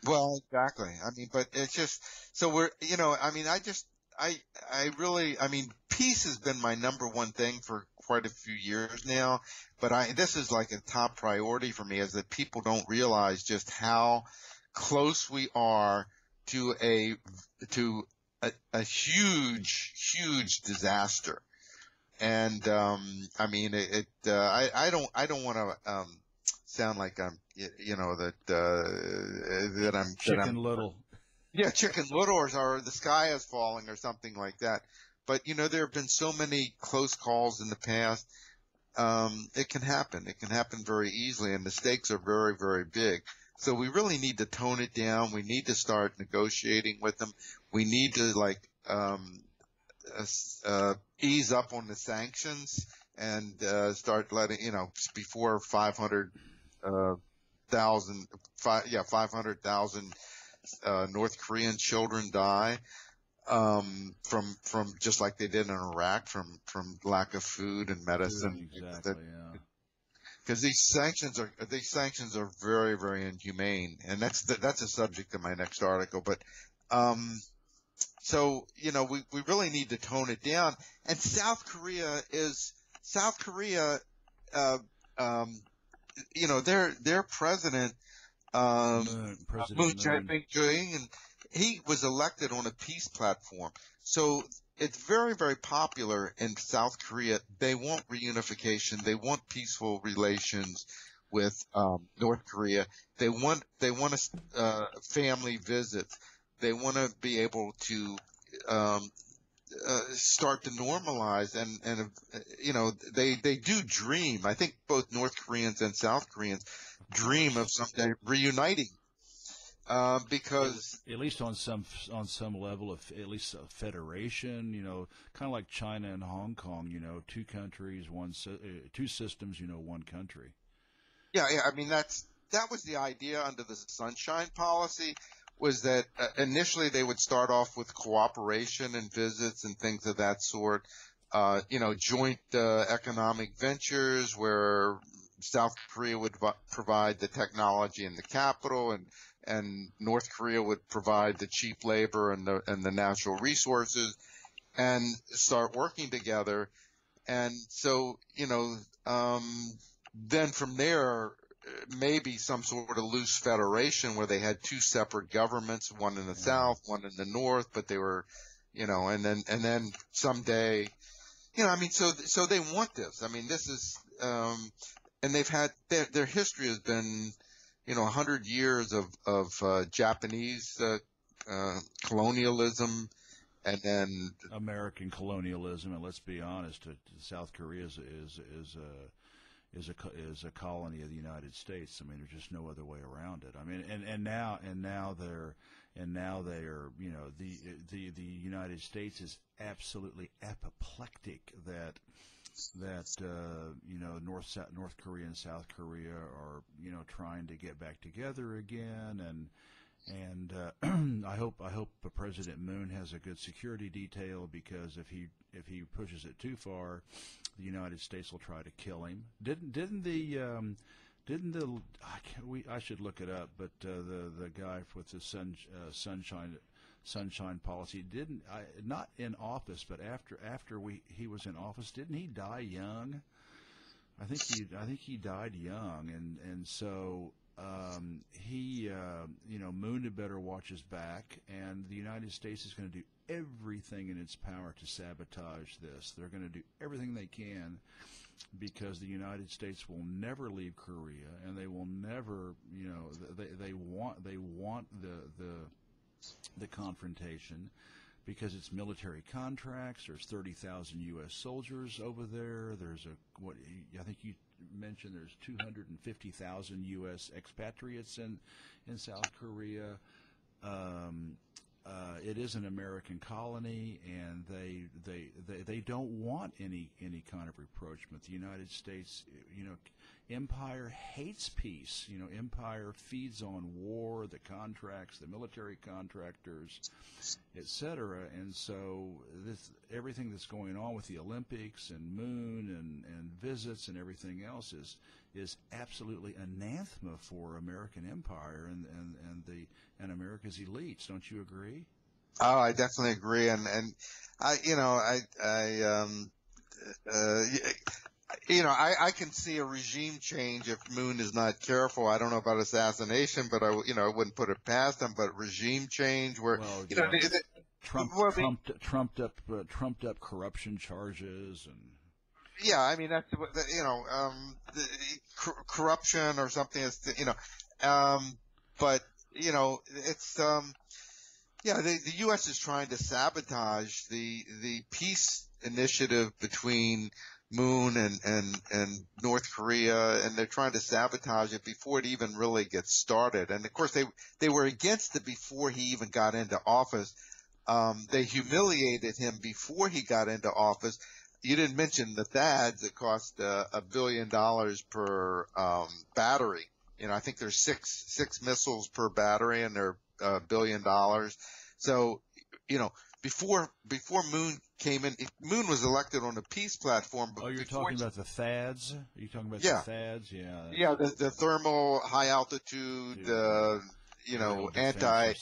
Well, exactly. I mean, but it's just so we're. I mean, I mean, peace has been my number one thing for quite a few years now, but this is like a top priority for me, is that people don't realize just how close we are to a huge disaster. And, I mean, I don't want to, sound like I'm, that I'm Chicken Little. Yeah, Chicken Little, or the sky is falling or something like that. But there have been so many close calls in the past. It can happen. It can happen very easily, and the stakes are very, very big. So we really need to tone it down. We need to start negotiating with them. We need to ease up on the sanctions and start letting before 500,000 North Korean children die from just like they did in Iraq from lack of food and medicine. Exactly. Yeah. Because these sanctions are very, very inhumane, and that's a subject of my next article. But so we really need to tone it down. And South Korea, their president, Moon Jae-In, and he was elected on a peace platform. So it's very, very popular in South Korea. They want reunification. They want peaceful relations with North Korea. They want family visits. They want to be able to start to normalize, and they do dream. I think both North Koreans and South Koreans dream of someday reuniting. Because at least on some level of at least a federation, kind of like China and Hong Kong, two countries, two systems, one country. Yeah. I mean, that was the idea under the Sunshine Policy, was that initially they would start off with cooperation and visits and things of that sort. Joint economic ventures where South Korea would provide the technology and the capital, and North Korea would provide the cheap labor and the natural resources, and start working together. And so, then from there, maybe some sort of loose federation where they had two separate governments, one in the south, one in the north, but they were, and then someday, so they want this. I mean, this is, and they've had their history has been 100 years of Japanese colonialism, and then American colonialism. And let's be honest, South Korea is a colony of the United States. I mean, there's just no other way around it. I mean, and now they're the United States is absolutely apoplectic that North Korea and South Korea are trying to get back together again, and I hope President Moon has a good security detail, because if he pushes it too far, the United States will try to kill him. I should look it up, but the guy with the Sunshine Policy not in office, but after he was in office, didn't he die young? I think he died young, and so Moon had better watch his back, and the United States is going to do everything in its power to sabotage this. They're going to do everything they can, because the United States will never leave Korea, and they will never, they want the confrontation, because it's military contracts. There's 30,000 U.S. soldiers over there. There's I think you mentioned there's 250,000 U.S. expatriates in South Korea. It is an American colony, and they don't want any kind of rapprochement. The United States, empire hates peace. Empire feeds on war, the contracts, the military contractors, etc. And so everything that's going on with the Olympics and Moon and visits and everything else is absolutely anathema for American empire and America's elites. Don't you agree? Oh, I definitely agree, and I can see a regime change if Moon is not careful. I don't know about assassination, but I wouldn't put it past him. But regime change, where trumped up corruption charges, and yeah, I mean that's corruption or something is but it's Yeah, the U.S. is trying to sabotage the peace initiative between Moon and North Korea, and they're trying to sabotage it before it even really gets started. And of course, they were against it before he even got into office. They humiliated him before he got into office. You didn't mention the THAADs that cost $1 billion per battery. You know, I think there's six missiles per battery, and they're $1 billion. So, you know, before Moon came in, Moon was elected on a peace platform. But you're talking about the THAADs? Are you talking about Yeah. the THAADs? Yeah. Yeah, the thermal high altitude, you know, anti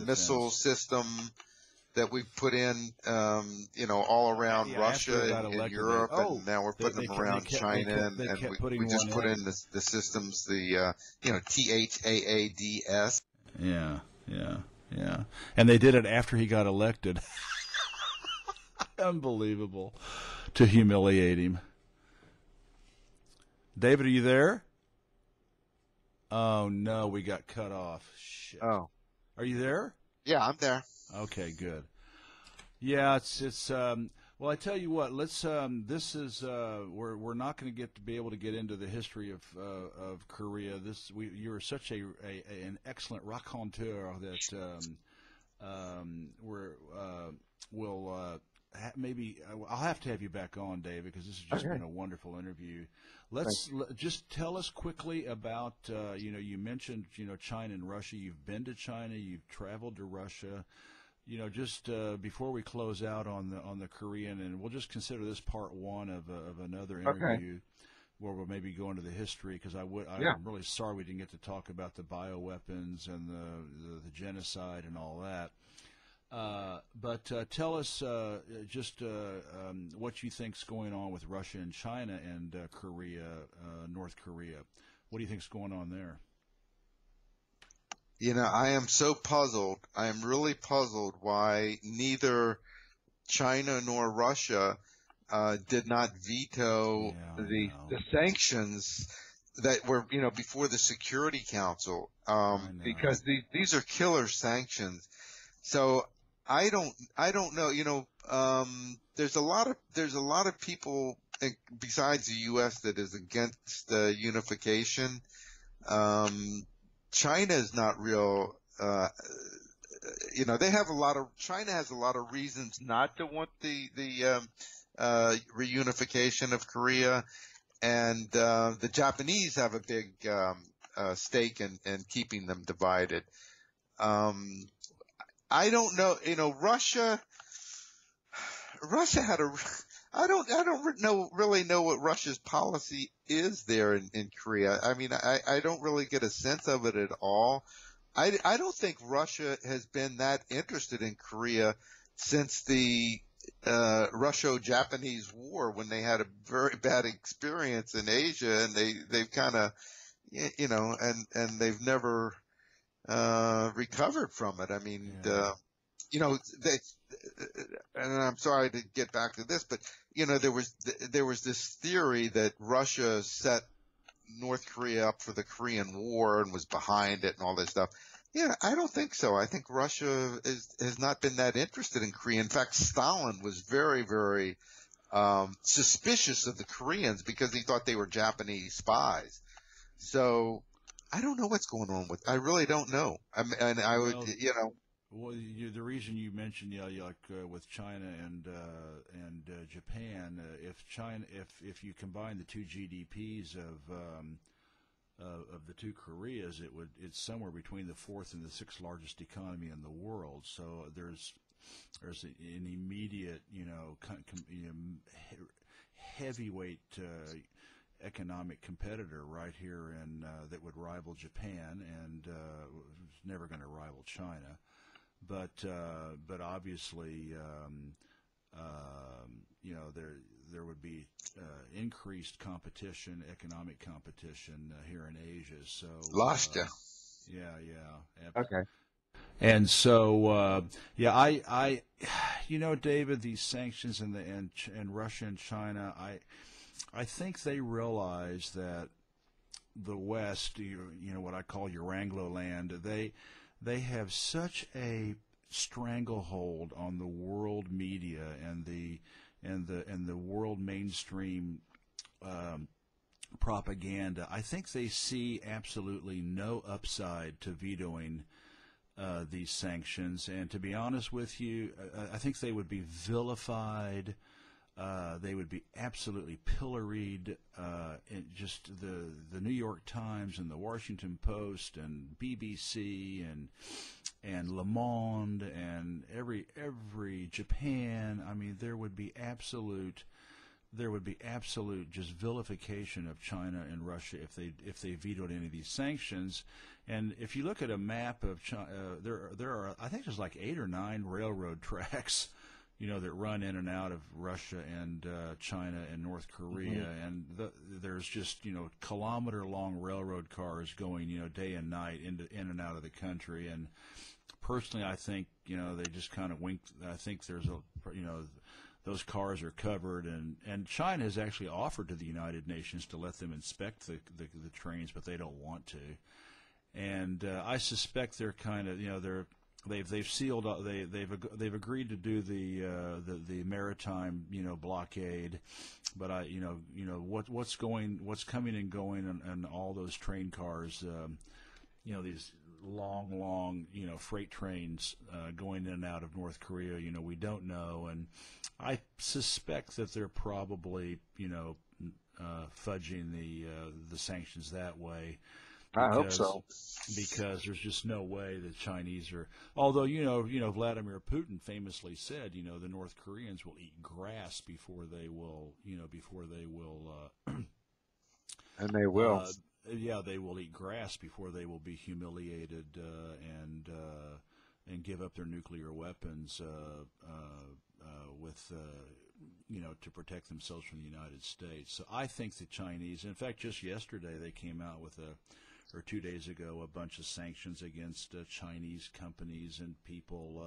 missile system that we put in, you know, all around Russia and Europe, and now we're putting them around China, and we just put in the systems, the you know, THAADs. Yeah, yeah, yeah. And they did it after he got elected. Unbelievable. To humiliate him. David, are you there? Oh, no, we got cut off. Shit. Oh. Are you there? Yeah, I'm there. Okay, good. Yeah, it's well, I tell you what, let's this is we're not going to get to be able to get into the history of Korea. You're such an excellent raconteur that we'll maybe I'll have to have you back on, David, because this has just been a wonderful interview. Just tell us quickly about you know, you mentioned, you know, China and Russia. You've been to China, you've traveled to Russia. You know, just before we close out on the Korean, and we'll just consider this part one of another interview where we'll maybe go into the history, because I'm really sorry we didn't get to talk about the bioweapons and the genocide and all that. But tell us just what you think's going on with Russia and China and Korea, North Korea. What do you think's going on there? You know, I am so puzzled. I am really puzzled why neither China nor Russia did not veto the sanctions that were, you know, before the Security Council, because these are killer sanctions. So I don't know. You know, there's a lot of people besides the U.S. that is against unification. China is not real. You know, China has a lot of reasons not to want the reunification of Korea, and the Japanese have a big stake in keeping them divided. I don't know. You know, Russia had I don't really know what Russia's policy is there in Korea. I mean, I don't really get a sense of it at all. I don't think Russia has been that interested in Korea since the Russo-Japanese War, when they had a very bad experience in Asia, and they've kind of, you know, and they've never recovered from it. I mean, you know, and I'm sorry to get back to this, but you know, there was this theory that Russia set North Korea up for the Korean War and was behind it and all this stuff. Yeah, I don't think so. I think Russia has not been that interested in Korea. In fact, Stalin was very, very suspicious of the Koreans because he thought they were Japanese spies. So I don't know what's going on I really don't know. You know. Well, the reason you mentioned, like with China and Japan, if you combine the two GDPs of the two Koreas, it's somewhere between the fourth and the sixth largest economy in the world. So there's an immediate, you know, heavyweight economic competitor right here, and that would rival Japan, and it's never going to rival China. But obviously, you know, there would be increased competition, economic competition here in Asia. So yeah. Okay. And so I you know, David, these sanctions and Russia and China, I think they realize that the West, you know, what I call your Anglo land, they have such a stranglehold on the world media and the world mainstream propaganda. I think they see absolutely no upside to vetoing these sanctions. And to be honest with you, I think they would be vilified. They would be absolutely pilloried. Just the New York Times and the Washington Post and BBC and Le Monde and every Japan. I mean, there would be absolute just vilification of China and Russia if they vetoed any of these sanctions. And if you look at a map of China, there are, I think there's like 8 or 9 railroad tracks, that run in and out of Russia and China and North Korea, and there's just kilometer-long railroad cars going day and night in and out of the country. And personally, I think they just kind of winked. I think there's those cars are covered, and China has actually offered to the United Nations to let them inspect the trains, but they don't want to. And I suspect they're kind of they've sealed up, they've agreed to do the maritime blockade, but what's coming and going on all those train cars, these long freight trains going in and out of North Korea, we don't know. And I suspect that they're probably fudging the sanctions that way. I hope so, because there's just no way the Chinese are. Although Vladimir Putin famously said the North Koreans will eat grass before they will and they will. They will eat grass before they will be humiliated and give up their nuclear weapons to protect themselves from the United States. So I think the Chinese, in fact, just yesterday they came out with or 2 days ago, a bunch of sanctions against Chinese companies and people,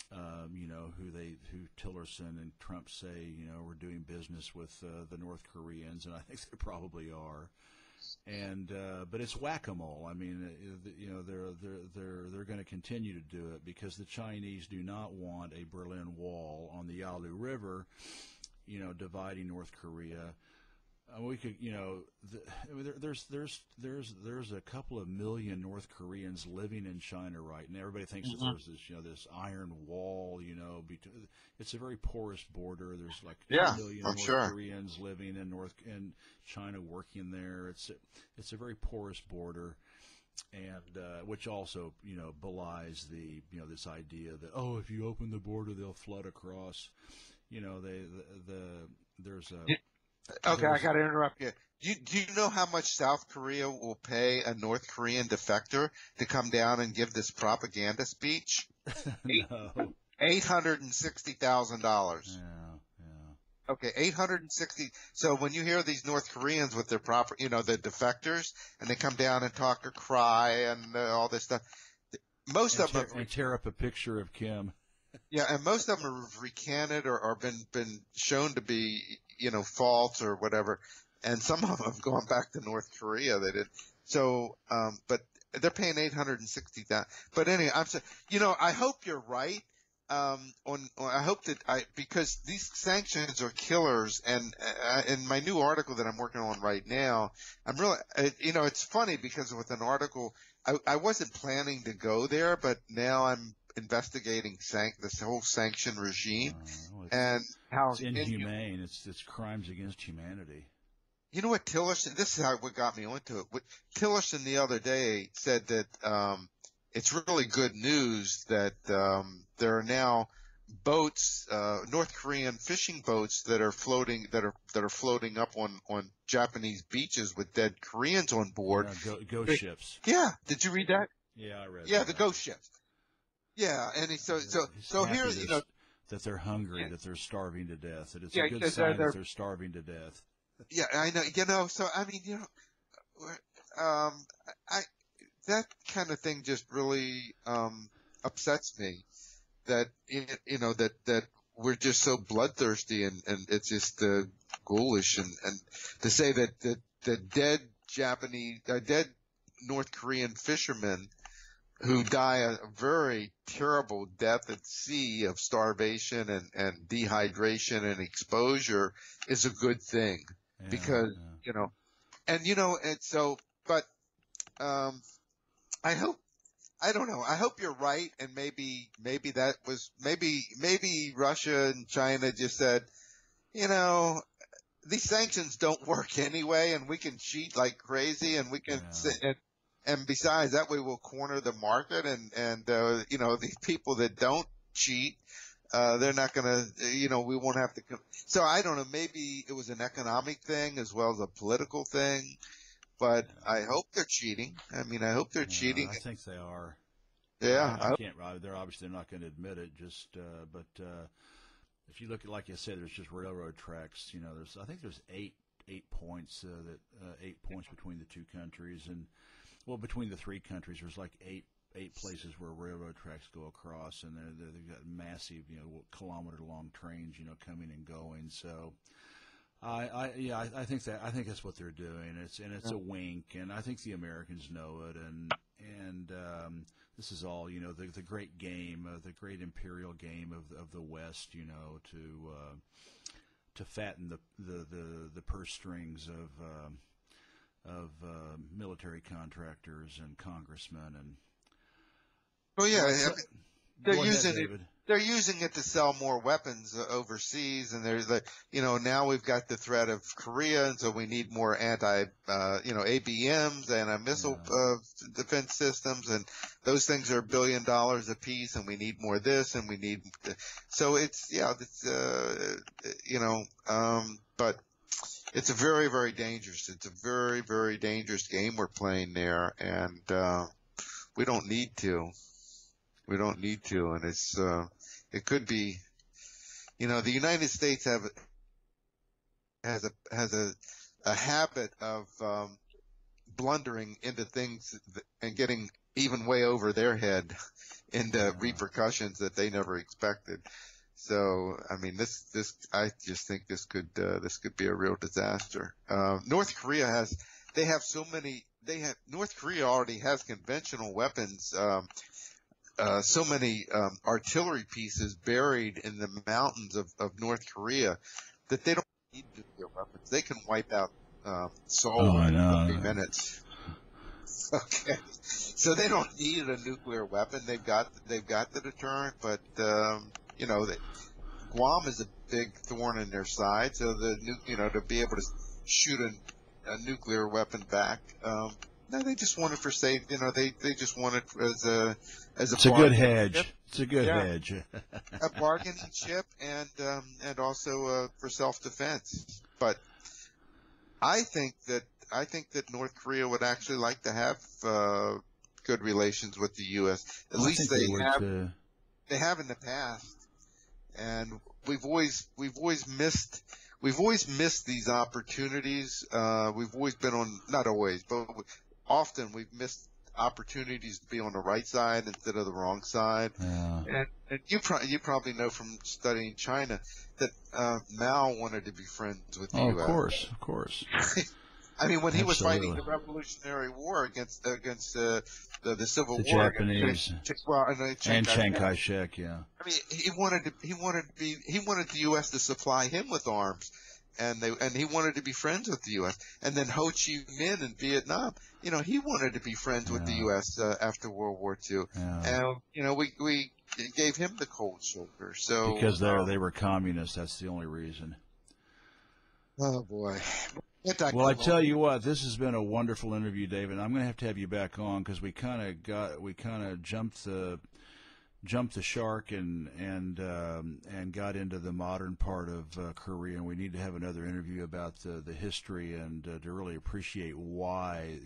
who Tillerson and Trump say, we're doing business with the North Koreans, and I think they probably are. And but it's whack-a-mole. I mean, they're going to continue to do it because the Chinese do not want a Berlin Wall on the Yalu River, dividing North Korea. We could, there's a couple of million North Koreans living in China right now. Everybody thinks that there's this, this iron wall, between. It's a very porous border. There's like 2 million North Koreans living in China, working there. It's a very porous border, and which also, belies this idea that if you open the border, they'll flood across. There's a. Okay, I got to interrupt you. Do you know how much South Korea will pay a North Korean defector to come down and give this propaganda speech? No. $860,000. Yeah. Okay, 860. So when you hear these North Koreans with their the defectors, and they come down and talk or cry and all this stuff, most of them tear up a picture of Kim. Yeah, and most of them have recanted or been shown to be false or whatever, and some of them have gone back to North Korea. They did so, but they're paying $860,000. But anyway, I hope you're right. I hope that because these sanctions are killers, and in my new article that I'm working on right now, I'm really, it's funny because with an article, I wasn't planning to go there, but now I'm investigating this whole sanction regime and how it's inhumane. It's crimes against humanity. You know what Tillerson? This is what got me onto it. What Tillerson the other day said that it's really good news that there are now boats, North Korean fishing boats that are floating up on Japanese beaches with dead Koreans on board. Ghost ships. Yeah. Did you read that? Yeah, I read. Yeah, the ghost ships. Yeah, and so here's that they're hungry, that they're starving to death. That it's a good sign that they're starving to death. Yeah, I know. So I mean, that kind of thing just really upsets me. That that we're just so bloodthirsty and it's just ghoulish and to say that the dead North Korean fishermen who die a very terrible death at sea of starvation and dehydration and exposure is a good thing, because and so, but I hope. I don't know. I hope you're right, and maybe that was maybe Russia and China just said, these sanctions don't work anyway, and we can cheat like crazy, and we can sit and besides that way we'll corner the market, and these people that don't cheat, they're not gonna, we won't have to. So I don't know. Maybe it was an economic thing as well as a political thing. But I hope they're cheating. I mean, I hope they're cheating. I think they are. Yeah, I can't. They're obviously not going to admit it. But if you look at, like I said, there's just railroad tracks. I think there's eight points 8 points between the two countries, and between the three countries, there's like eight places where railroad tracks go across, and they've got massive, kilometer-long trains, coming and going. So. I think that's what they're doing. It's a wink, and I think the Americans know it, and this is all the great game, the great imperial game of the West, to fatten the purse strings of military contractors and congressmen and. Oh yeah, they're using it to sell more weapons overseas, and there's now we've got the threat of Korea, and so we need more ABMs, anti-missile defense systems, and those things are $1 billion a piece, and we need more of this, and we need so but it's a very, very dangerous. It's a very, very dangerous game we're playing there, and we don't need to. We don't need to, and it could be, the United States has a habit of blundering into things and getting even way over their head into repercussions that they never expected. So, I mean, I just think this could be a real disaster. North Korea North Korea already has conventional weapons. So many artillery pieces buried in the mountains of North Korea that they don't need nuclear weapons. They can wipe out Seoul in 50 minutes. Okay, so they don't need a nuclear weapon. They've got the deterrent, but Guam is a big thorn in their side. So to be able to shoot a nuclear weapon back. No, they just want it for safe. They just want it as a good hedge. It's a good hedge. A bargaining chip, and also for self-defense. But I think that North Korea would actually like to have good relations with the U.S. At least they have. They have in the past, and we've always missed these opportunities. We've always been on, not always, but often we've missed opportunities to be on the right side instead of the wrong side. Yeah. And you probably know from studying China that Mao wanted to be friends with the U.S. Of course. I mean, when he was fighting the Revolutionary War against the Civil War, Japanese, and Chiang Kai-shek, yeah. I mean, he wanted the U.S. to supply him with arms, and he wanted to be friends with the U.S. And then Ho Chi Minh in Vietnam, he wanted to be friends with the U.S. After World War II, and we gave him the cold shoulder. So because they were communists, that's the only reason. Oh boy. Well, I tell you what, this has been a wonderful interview, David. I'm going to have you back on because we kind of jumped the shark and got into the modern part of Korea, and we need to have another interview about the history and to really appreciate why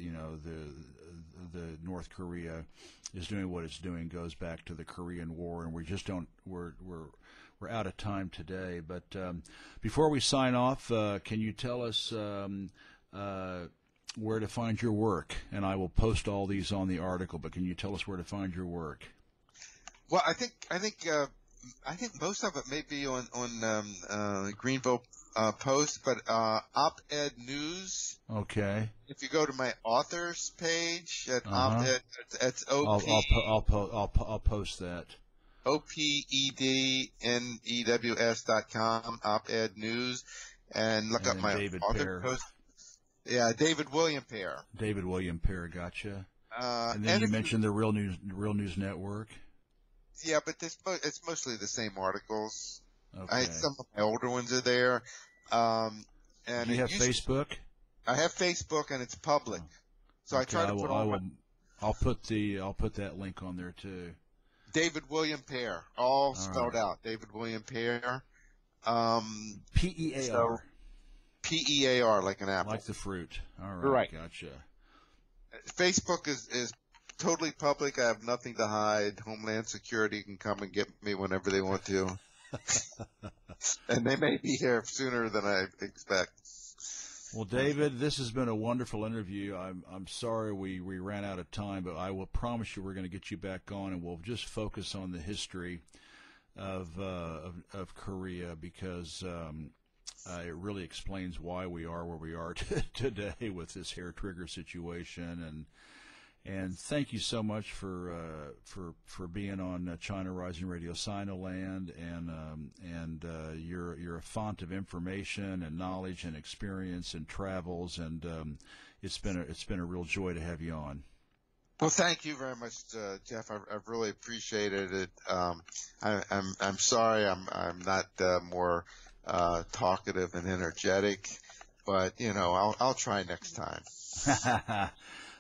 the North Korea is doing what it's doing goes back to the Korean War, and we're out of time today, but before we sign off, can you tell us where to find your work? And I will post all these on the article, but can you tell us where to find your work? Well, I think I think most of it may be on Greenville Post, but Oped-News. Okay. If you go to my authors page at Uh-huh. Oped, it's I'll post that. OPEDNEWS.com, Oped-News, and look up my David author Pear. post. Yeah, David William Pear. David William Pear, gotcha. And then and you mentioned the Real News Network. Yeah, but it's mostly the same articles. Okay. Some of my older ones are there. And Do you have Facebook? I have Facebook, and it's public. So okay, I try to put all I'll put that link on there too. David William Pear, all spelled out. David William Pear. Pear. So, Pear, like an apple. Like the fruit. All right. Right. Gotcha. Facebook is totally public. I have nothing to hide. Homeland Security can come and get me whenever they want to. And they may be here sooner than I expect. Well, David, this has been a wonderful interview. I'm sorry we ran out of time, but I will promise you we're going to get you back on, and we'll just focus on the history of Korea, because it really explains why we are where we are today with this hair trigger situation. And thank you so much for being on China Rising Radio Sinoland, and you're a font of information and knowledge and experience and travels, and it's been a real joy to have you on. Well, thank you very much, Jeff. I've really appreciated it. I'm sorry I'm not more talkative and energetic, but I'll try next time.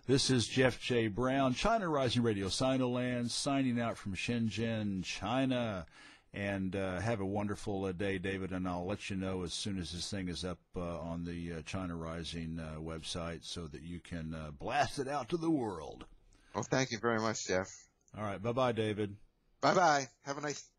This is Jeff J. Brown, China Rising Radio Sinoland, signing out from Shenzhen, China. And have a wonderful day, David, and I'll let you know as soon as this thing is up on the China Rising website, so that you can blast it out to the world. Well, thank you very much, Jeff. All right. Bye-bye, David. Bye-bye. Have a nice